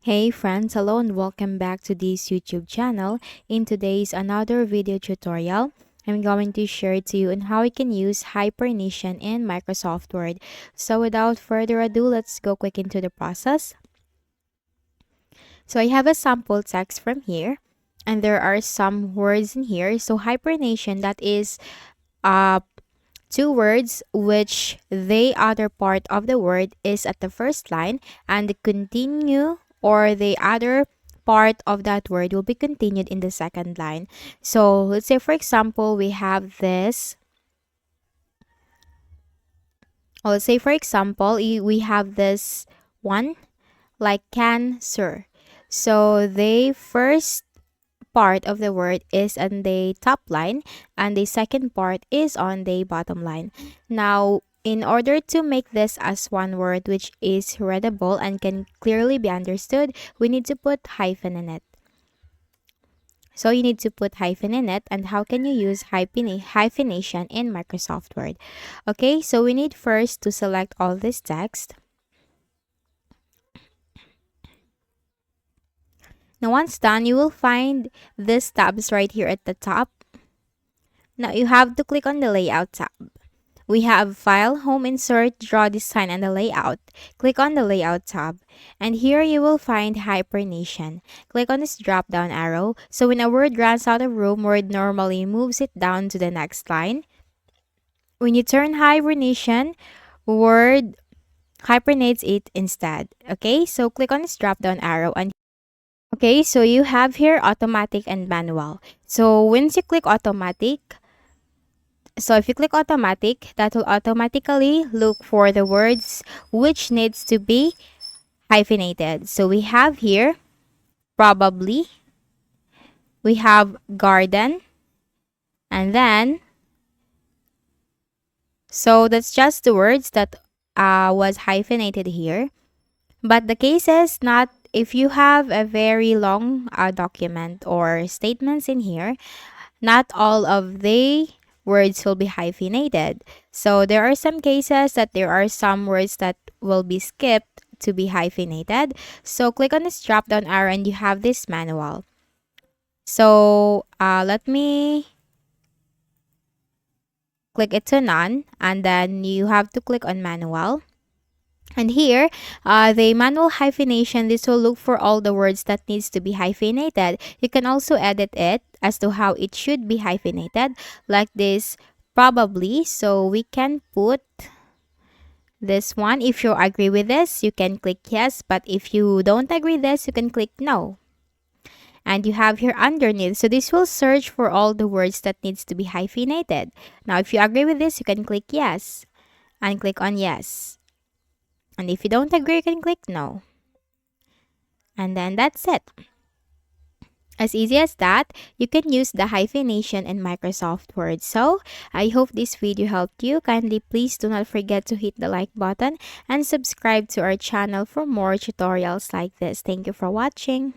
Hey friends, hello and welcome back to this YouTube channel. In today's another video tutorial, I'm going to share to you on how you can use Hyphenation in Microsoft Word. So without further ado, let's go quick into the process. So I have a sample text from here and there are some words in here. So Hyphenation, that is two words which the other part of the word is at the first line and the continue or the other part of that word will be continued in the second line. So let's say for example we have this, or let's say for example we have this one like cancer. So the first part of the word is on the top line and the second part is on the bottom line. Now, in order to make this as one word which is readable and can clearly be understood, we need to put hyphen in it. So you need to put hyphen in it. And how can you use hyphenation in Microsoft Word? Okay, so we need first to select all this text. Now once done, you will find these tabs right here at the top. Now you have to click on the Layout tab. We have File, Home, Insert, Draw Design, and the Layout. Click on the Layout tab. And here you will find Hyphenation. Click on this drop-down arrow. So when a word runs out of room, Word normally moves it down to the next line. When you turn Hibernation, Word hibernates it instead. Okay, so click on this drop-down arrow and okay, so you have here automatic and manual. So once you click automatic, so if you click automatic, that will automatically look for the words which needs to be hyphenated. So we have here probably, we have garden, and then so that's just the words that was hyphenated here. But the case is not if you have a very long document or statements in here, not all of the words will be hyphenated. So there are some cases that there are some words that will be skipped to be hyphenated. So click on this drop down arrow and you have this manual. So let me click it to none and then you have to click on manual. And here, the manual hyphenation, this will look for all the words that needs to be hyphenated. You can also edit it as to how it should be hyphenated, like this probably. So we can put this one. If you agree with this, you can click yes. But if you don't agree with this, you can click no. And you have here underneath. So this will search for all the words that needs to be hyphenated. Now, if you agree with this, you can click yes and click on yes. And if you don't agree, you can click no. And then that's it. As easy as that, you can use the hyphenation in Microsoft Word. So, I hope this video helped you. Kindly please do not forget to hit the like button and subscribe to our channel for more tutorials like this. Thank you for watching.